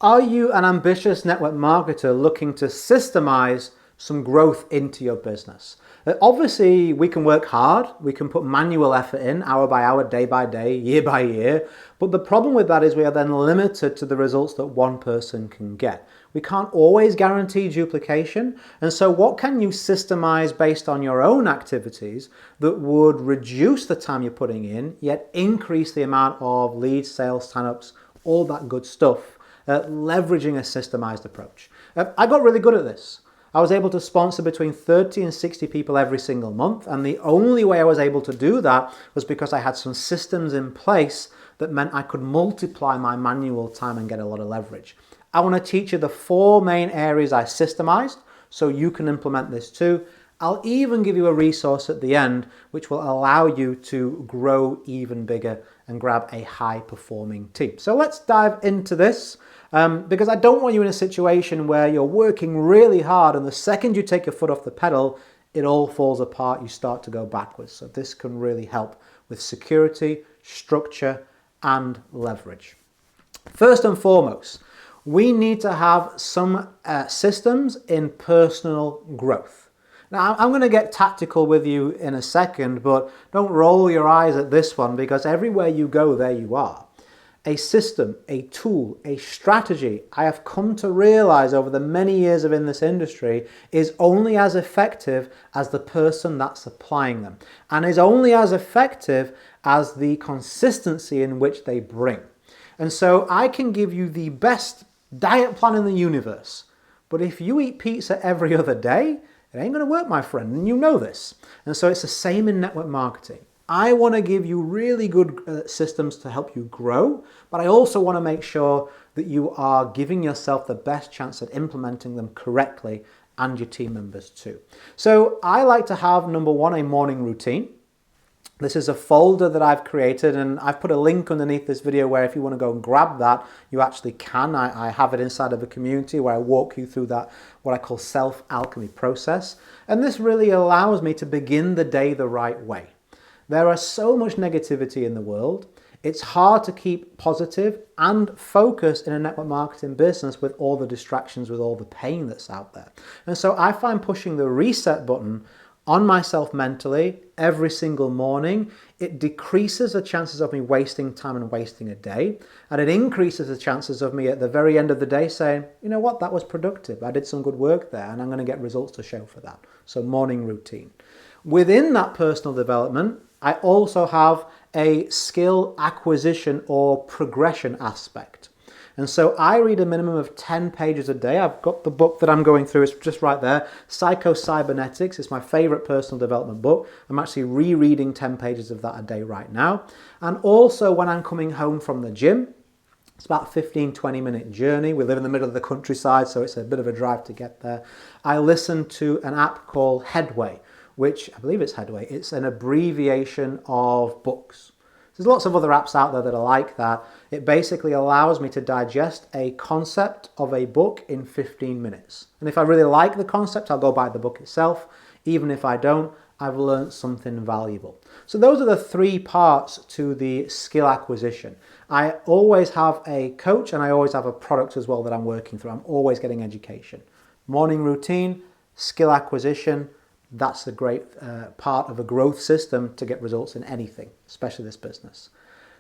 Are you an ambitious network marketer looking to systemize some growth into your business? Obviously, we can work hard, we can put manual effort in, hour by hour, day by day, year by year, but the problem with that is we are then limited to the results that one person can get. We can't always guarantee duplication, and so what can you systemize based on your own activities that would reduce the time you're putting in, yet increase the amount of leads, sales, sign-ups, all that good stuff, leveraging a systemized approach. I got really good at this. I was able to sponsor between 30 and 60 people every single month, and the only way I was able to do that was because I had some systems in place that meant I could multiply my manual time and get a lot of leverage. I want to teach you the 4 main areas I systemized so you can implement this too. I'll even give you a resource at the end which will allow you to grow even bigger and grab a high-performing team. So let's dive into this because I don't want you in a situation where you're working really hard and the second you take your foot off the pedal, it all falls apart, you start to go backwards. So this can really help with security, structure, and leverage. First and foremost, we need to have some systems in personal growth. Now, I'm going to get tactical with you in a second, but don't roll your eyes at this one because everywhere you go, there you are. A system, a tool, a strategy, I have come to realize over the many years of in this industry, is only as effective as the person that's applying them, and is only as effective as the consistency in which they bring. And so I can give you the best diet plan in the universe, but if you eat pizza every other day, it ain't going to work, my friend, and you know this. And so it's the same in network marketing. I want to give you really good systems to help you grow, but I also want to make sure that you are giving yourself the best chance at implementing them correctly and your team members too. So I like to have, number 1, a morning routine. This is a folder that I've created and I've put a link underneath this video where if you want to go and grab that, you actually can. I have it inside of a community where I walk you through that, what I call self-alchemy process. And this really allows me to begin the day the right way. There is so much negativity in the world. It's hard to keep positive and focused in a network marketing business with all the distractions, with all the pain that's out there. And so I find pushing the reset button on myself mentally every single morning, it decreases the chances of me wasting time and wasting a day, and it increases the chances of me at the very end of the day saying, you know what, that was productive, I did some good work there and I'm going to get results to show for that. So morning routine. Within that personal development, I also have a skill acquisition or progression aspect. And so I read a minimum of 10 pages a day. I've got the book that I'm going through, it's just right there, Psycho-Cybernetics. It's my favorite personal development book. I'm actually rereading 10 pages of that a day right now. And also when I'm coming home from the gym, it's about a 15-20 minute journey. We live in the middle of the countryside, so it's a bit of a drive to get there. I listen to an app called Headway, which I believe it's Headway. It's an abbreviation of books. There's lots of other apps out there that are like that. It basically allows me to digest a concept of a book in 15 minutes. And if I really like the concept, I'll go buy the book itself. Even if I don't, I've learned something valuable. So those are the 3 parts to the skill acquisition. I always have a coach and I always have a product as well that I'm working through. I'm always getting education. Morning routine, skill acquisition, that's a great part of a growth system to get results in anything, especially this business.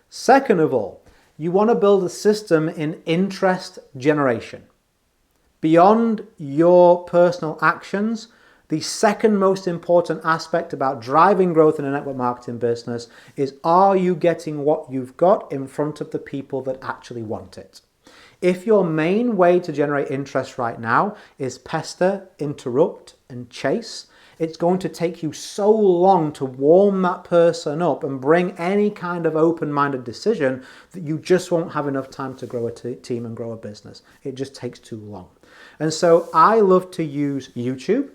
Second of all, you want to build a system in interest generation. Beyond your personal actions, the second most important aspect about driving growth in a network marketing business is, are you getting what you've got in front of the people that actually want it? If your main way to generate interest right now is pester, interrupt, and chase, it's going to take you so long to warm that person up and bring any kind of open-minded decision that you just won't have enough time to grow a team and grow a business. It just takes too long. And so I love to use YouTube.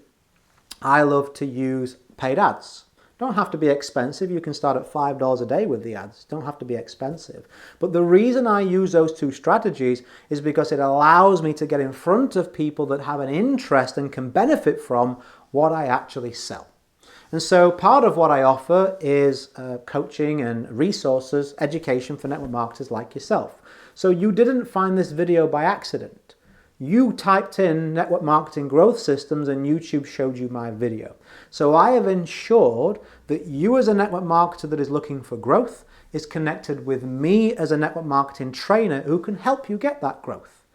I love to use paid ads. Don't have to be expensive. You can start at $5 a day with the ads. Don't have to be expensive. But the reason I use those 2 strategies is because it allows me to get in front of people that have an interest and can benefit from what I actually sell. And so part of what I offer is coaching and resources, education for network marketers like yourself. So you didn't find this video by accident. You typed in network marketing growth systems and YouTube showed you my video. So I have ensured that you as a network marketer that is looking for growth is connected with me as a network marketing trainer who can help you get that growth.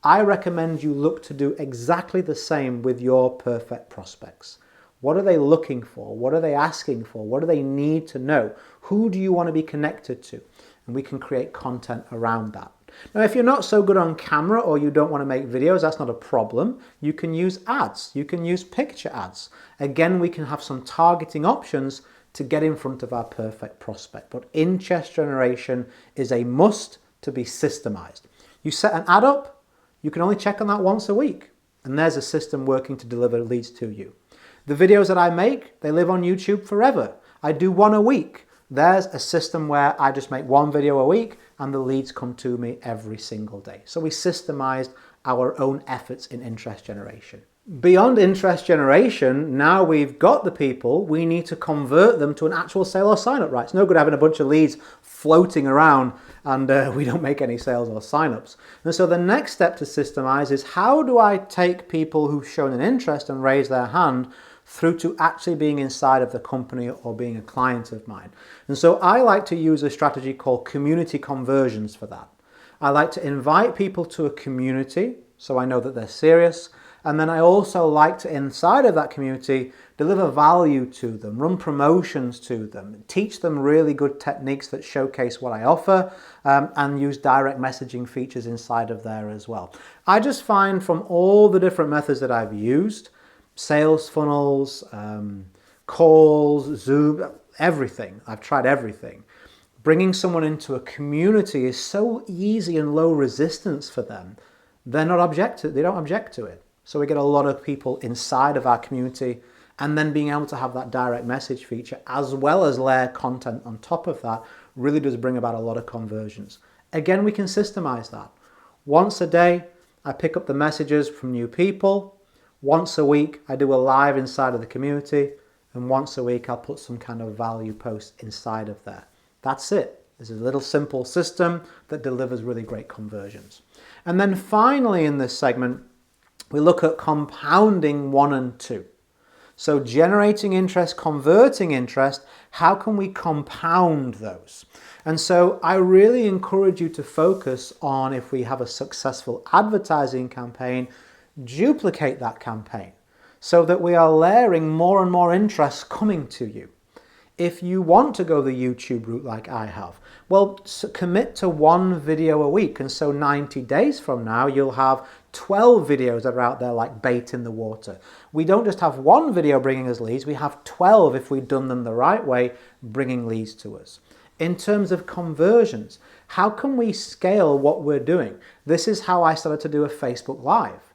I recommend you look to do exactly the same with your perfect prospects. What are they looking for? What are they asking for? What do they need to know? Who do you want to be connected to? And we can create content around that. Now, if you're not so good on camera or you don't want to make videos, that's not a problem. You can use ads. You can use picture ads. Again, we can have some targeting options to get in front of our perfect prospect. But interest generation is a must to be systemized. You set an ad up, you can only check on that once a week. And there's a system working to deliver leads to you. The videos that I make, they live on YouTube forever. I do one a week. There's a system where I just make one video a week and the leads come to me every single day. So we systemized our own efforts in interest generation. Beyond interest generation, now we've got the people, we need to convert them to an actual sale or sign-up, right? It's no good having a bunch of leads floating around and we don't make any sales or sign-ups. And so the next step to systemize is how do I take people who've shown an interest and raise their hand through to actually being inside of the company or being a client of mine. And so I like to use a strategy called community conversions for that. I like to invite people to a community so I know that they're serious. And then I also like to, inside of that community, deliver value to them, run promotions to them, teach them really good techniques that showcase what I offer, and use direct messaging features inside of there as well. I just find from all the different methods that I've used, sales funnels, calls, Zoom, everything. I've tried everything. Bringing someone into a community is so easy and low resistance for them. They don't object to it. So we get a lot of people inside of our community, and then being able to have that direct message feature as well as layer content on top of that really does bring about a lot of conversions. Again, we can systemize that. Once a day, I pick up the messages from new people. Once a week, I do a live inside of the community, and once a week, I'll put some kind of value post inside of there. That's it. This is a little simple system that delivers really great conversions. And then finally in this segment, we look at compounding 1 and 2. So generating interest, converting interest, how can we compound those? And so I really encourage you to focus on, if we have a successful advertising campaign, duplicate that campaign so that we are layering more and more interest coming to you. If you want to go the YouTube route like I have, well, commit to 1 video a week. And so 90 days from now, you'll have 12 videos that are out there like bait in the water. We don't just have 1 video bringing us leads, we have 12 if we've done them the right way, bringing leads to us. In terms of conversions, how can we scale what we're doing? This is how I started to do a Facebook Live.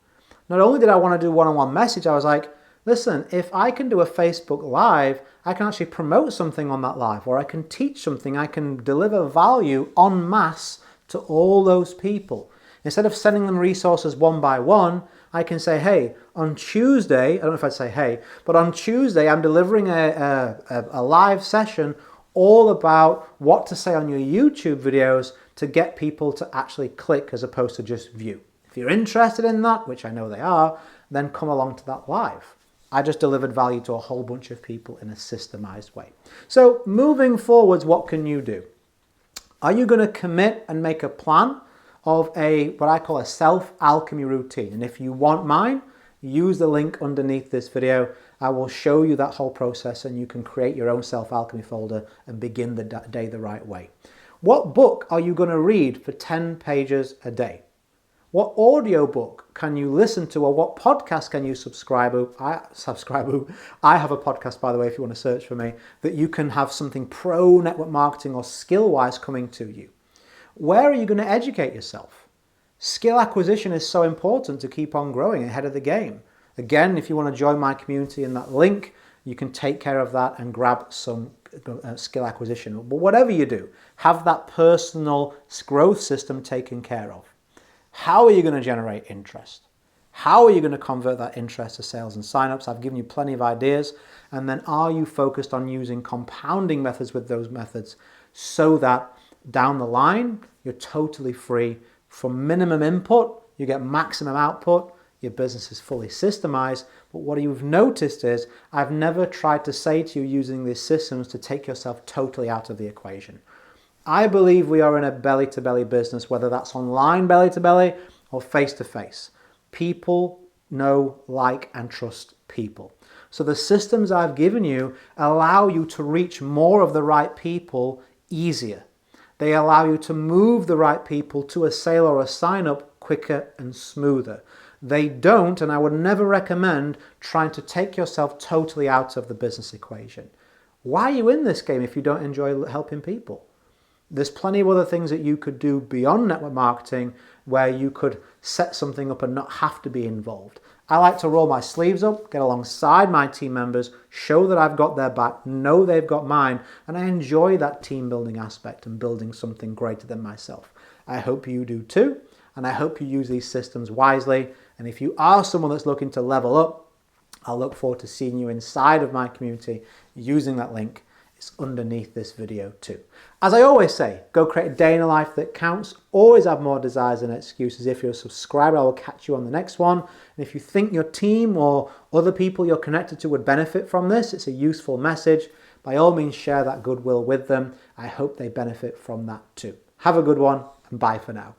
Not only did I want to do one-on-one message, I was like, listen, if I can do a Facebook Live, I can actually promote something on that live, or I can teach something, I can deliver value en masse to all those people. Instead of sending them resources one by one, I can say, hey, on Tuesday, I don't know if I'd say hey, but on Tuesday I'm delivering a live session all about what to say on your YouTube videos to get people to actually click as opposed to just view. If you're interested in that, which I know they are, then come along to that live. I just delivered value to a whole bunch of people in a systemized way. So moving forwards, what can you do? Are you going to commit and make a plan of what I call a self-alchemy routine? And if you want mine, use the link underneath this video. I will show you that whole process and you can create your own self-alchemy folder and begin the day the right way. What book are you going to read for 10 pages a day? What audiobook can you listen to, or what podcast can you subscribe to? I have a podcast, by the way, if you want to search for me, that you can have something pro network marketing or skill-wise coming to you. Where are you going to educate yourself? Skill acquisition is so important to keep on growing ahead of the game. Again, if you want to join my community in that link, you can take care of that and grab some skill acquisition. But whatever you do, have that personal growth system taken care of. How are you going to generate interest? How are you going to convert that interest to sales and signups? I've given you plenty of ideas. And then are you focused on using compounding methods with those methods so that down the line, you're totally free. From minimum input, you get maximum output. Your business is fully systemized. But what you've noticed is I've never tried to say to you using these systems to take yourself totally out of the equation. I believe we are in a belly-to-belly business, whether that's online belly-to-belly or face-to-face. People know, like, and trust people. So the systems I've given you allow you to reach more of the right people easier. They allow you to move the right people to a sale or a sign-up quicker and smoother. They don't, and I would never recommend trying to take yourself totally out of the business equation. Why are you in this game if you don't enjoy helping people? There's plenty of other things that you could do beyond network marketing where you could set something up and not have to be involved. I like to roll my sleeves up, get alongside my team members, show that I've got their back, know they've got mine, and I enjoy that team building aspect and building something greater than myself. I hope you do too, and I hope you use these systems wisely. And if you are someone that's looking to level up, I'll look forward to seeing you inside of my community using that link. It's underneath this video too. As I always say, go create a day in a life that counts. Always have more desires than excuses. If you're a subscriber, I will catch you on the next one. And if you think your team or other people you're connected to would benefit from this, it's a useful message, by all means share that goodwill with them. I hope they benefit from that too. Have a good one and bye for now.